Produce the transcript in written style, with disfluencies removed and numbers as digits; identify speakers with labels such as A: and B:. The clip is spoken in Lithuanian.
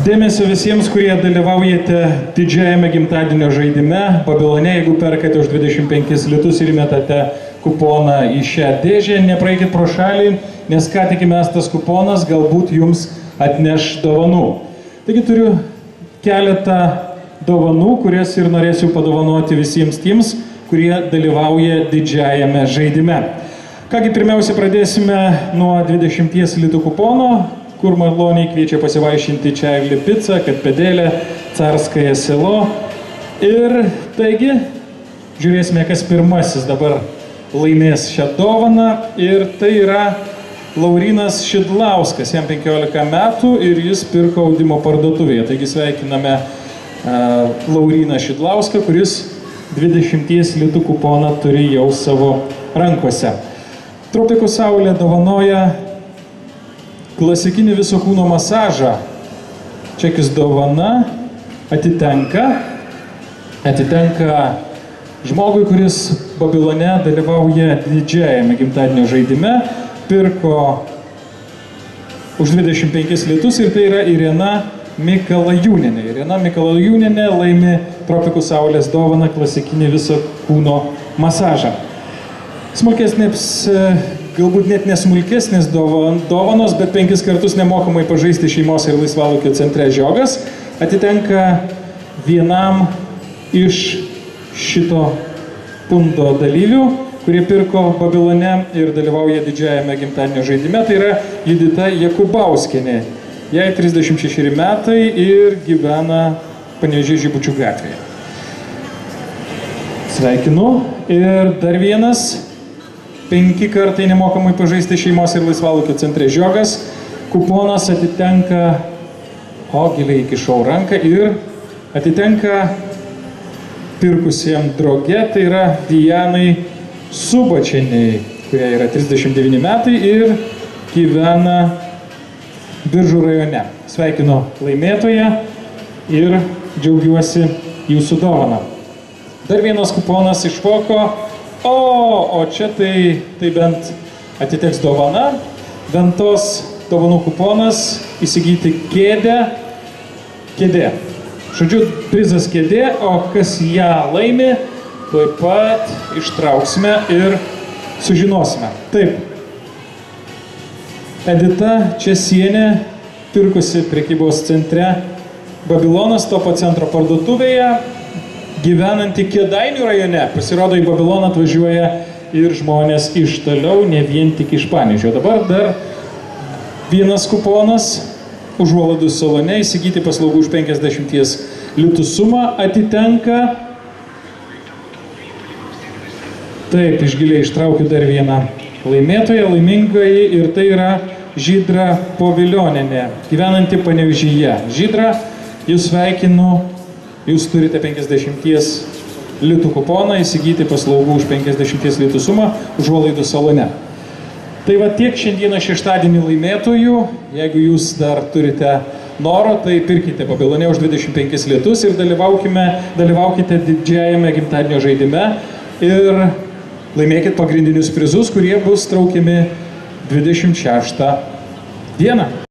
A: Dėmesio visiems, kurie dalyvaujate didžiajame gimtadienio žaidime Babilone. Jeigu perkate už 25 litus ir įmetate kuponą į šią dėžę, nepraeikit pro šalį, nes ką tik įmestas kuponas galbūt jums atneš dovanų. Taigi turiu keletą dovanų, kurias ir norėsiu padovanoti visiems tiems, kurie dalyvauja didžiajame žaidime. Kągi, pirmiausia, pradėsime nuo 20 litų kupono, kur maloniai kviečia pasivaišinti Čarli Pica, Katpedėlė, Carskaja Selo. Ir taigi, žiūrėsime, kas pirmasis dabar laimės šią dovaną. Ir tai yra Laurynas Šidlauskas, jam 15 metų ir jis pirko audimo parduotuvėje. Taigi sveikiname Lauryną Šidlauską, kuris 20 litų kuponą turi jau savo rankose. Tropikų saulė dovanoja klasikinį viso kūno masažą. Čekis dovana atitenka žmogui, kuris Babilone dalyvauja didžiajame gimtadienio žaidime, pirko už 25 litus ir tai yra Irena Mikalajūnienė. Irena Mikalajūnienė laimi Tropikų saulės dovaną klasikinį viso kūno masažą. Smulkesnės, galbūt net nesmulkesnės dovanos, bet 5 kartus nemokamai pažaisti šeimos ir laisvalaikio centre žiogas atitenka vienam iš šito pundo dalyvių, kurie pirko Babilone ir dalyvauja didžiajame gimtadienio žaidime. Tai yra Judita Jakubauskienė. Jai 36 metai ir gyvena Panevėžio Žibučių gatvėje. Sveikinu. Ir dar vienas 5 kartai nemokamai pažaisti šeimos ir laisvalaikio centre žiogas. Kuponas atitenka, giliai įkišau ranką, ir atitenka pirkusiem drauge, tai yra Dianai Subačieniai, kurie yra 39 metai ir gyvena Biržų rajone. Sveikinu laimėtoją ir džiaugiuosi jūsų dovaną. Dar vienas kuponas iššoko. O čia tai bent atiteks dovana. Ventos dovanų kuponas įsigyti kėdė. Žodžiu, prizas kėdė, o kas ją laimi, tuoj pat ištrauksime ir sužinosime. Taip. Edita Česienė, pirkusi prekybos centre Babilonas, Topo centro parduotuvėje, gyvenanti Kėdainių rajone. Pasirodo, į Babiloną atvažiuoja ir žmonės iš toliau, ne vien tik iš Panevėžio. Dabar dar vienas kuponas užuolaidų salone įsigyti paslaugų už 50 litų sumą atitenka. Taip, iš giliai ištraukiu dar vieną laimėtoją, laimingai, ir tai yra Žydra Povilionienė, gyvenanti Panevėžyje. Žydra, jūs sveikinu. Jūs turite 50 litų kuponą įsigyti paslaugų už 50 litų sumą užuolaidų salone. Tai va tiek šiandieną šeštadienį laimėtojų. Jeigu jūs dar turite noro, tai pirkite Babilone už 25 litus ir dalyvaukite didžiajame gimtadienio žaidime ir laimėkit pagrindinius prizus, kurie bus traukiami 26 dieną.